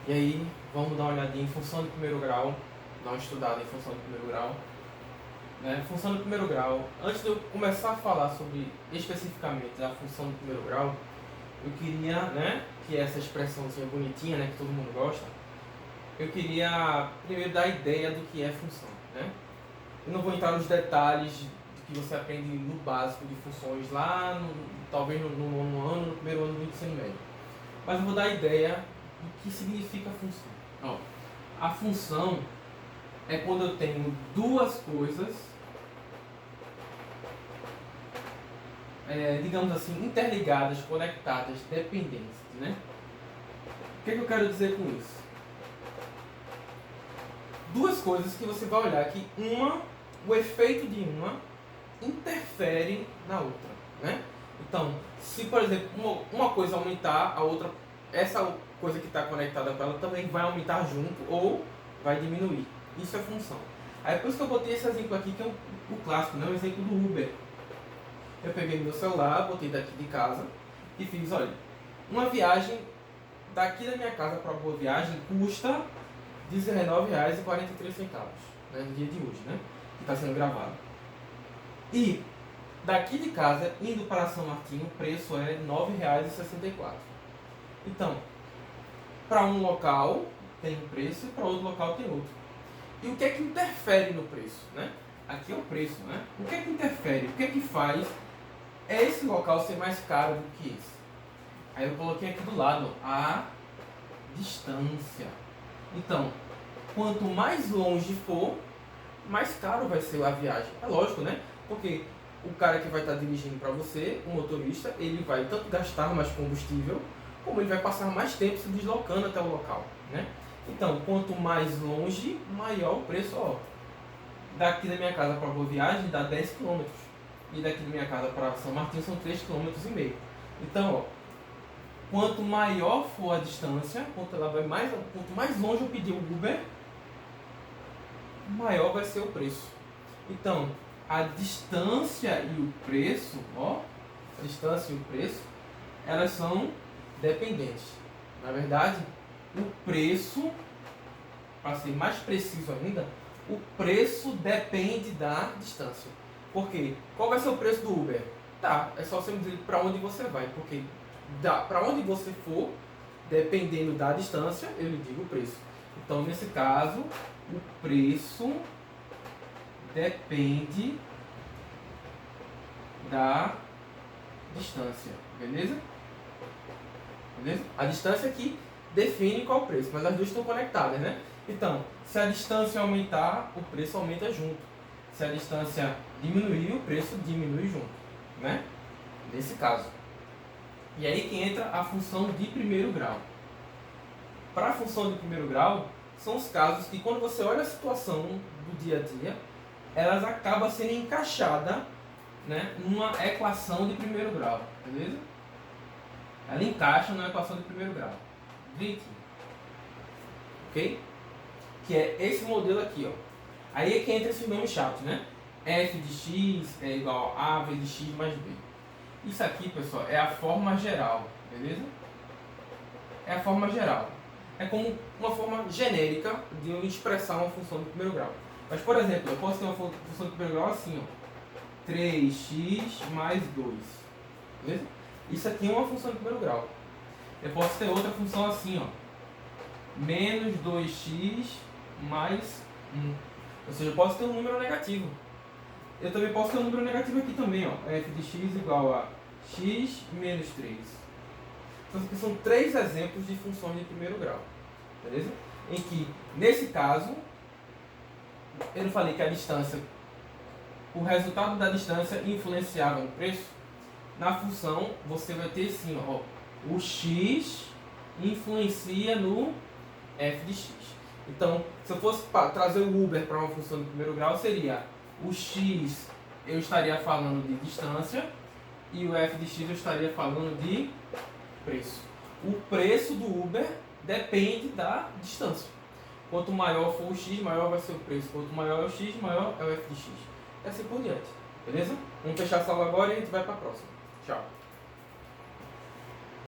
E aí, vamos dar uma olhadinha em função de primeiro grau, dar uma estudada em função de primeiro grau. Função de primeiro grau, antes de eu começar a falar sobre especificamente a função de primeiro grau, eu queria, que é essa expressãozinha bonitinha, que todo mundo gosta, eu queria primeiro dar a ideia do que é função. Eu não vou entrar nos detalhes do que você aprende no básico de funções lá, talvez no nono ano, no primeiro ano do ensino médio. Mas eu vou dar a ideia do que significa função. A função é quando eu tenho duas coisas, digamos assim, interligadas, conectadas, dependentes. O que eu quero dizer com isso? Duas coisas que você vai olhar que o efeito de uma interfere na outra. Então, se por exemplo uma coisa aumentar, a outra, essa coisa que está conectada com ela também vai aumentar junto ou vai diminuir. Isso é função. Aí por isso que eu botei esse exemplo aqui, que é o clássico, o exemplo do Uber. Eu peguei meu celular, botei daqui de casa e fiz, olha, uma viagem daqui da minha casa para a Boa Viagem custa R$19,43, no dia de hoje, que está sendo gravado. E daqui de casa, indo para São Martinho, o preço é R$9,64. Então, para um local tem um preço e para outro local tem outro. E o que é que interfere no preço? Aqui é o preço. O que é que interfere? O que é que faz esse local ser mais caro do que esse? Aí eu coloquei aqui do lado a distância. Então, quanto mais longe for, mais caro vai ser a viagem. É lógico, Porque o cara que vai estar dirigindo para você, o motorista, ele vai tanto gastar mais combustível, como ele vai passar mais tempo se deslocando até o local. Então, quanto mais longe, maior o preço. Daqui da minha casa para a Boa Viagem dá 10 km. E daqui da minha casa para São Martinho são 3,5 km. Então, quanto maior for a distância, quanto mais longe eu pedir o Uber, maior vai ser o preço. Então, a distância e o preço, elas são dependentes. Na verdade, o preço, para ser mais preciso ainda, o preço depende da distância. Por quê? Qual vai ser o preço do Uber? É só você me dizer para onde você vai, porque para onde você for, dependendo da distância, eu lhe digo o preço. Então, nesse caso, o preço depende da distância, beleza? A distância aqui define qual o preço, mas as duas estão conectadas, Então, se a distância aumentar, o preço aumenta junto. Se a distância diminuir, o preço diminui junto, Nesse caso. E aí que entra a função de primeiro grau. Para a função de primeiro grau, são os casos que quando você olha a situação do dia a dia, elas acabam sendo encaixadas numa equação de primeiro grau, beleza? Ela encaixa na equação de primeiro grau. Ok? Que é esse modelo aqui, Aí é que entra esse nome chato, f de x é igual a v de x mais b. Isso aqui, pessoal, é a forma geral, beleza? É a forma geral. É como uma forma genérica de eu expressar uma função de primeiro grau. Mas, por exemplo, eu posso ter uma função de primeiro grau assim, 3x mais 2. Beleza? Isso aqui é uma função de primeiro grau. Eu posso ter outra função assim, menos 2x mais 1. Ou seja, eu posso ter um número negativo. Eu também posso ter um número negativo aqui também, f de x igual a x menos 3. Então, aqui são 3 exemplos de funções de primeiro grau. Beleza? Em que, nesse caso, eu não falei que a distância, o resultado da distância influenciava no preço. Na função, você vai ter assim, o x influencia no f de x. Então, se eu fosse trazer o Uber para uma função de primeiro grau, seria o x, eu estaria falando de distância, e o f de x eu estaria falando de preço. O preço do Uber depende da distância. Quanto maior for o x, maior vai ser o preço. Quanto maior é o x, maior é o f de x. E assim por diante. Beleza? Vamos fechar a sala agora e a gente vai para a próxima. Tchau.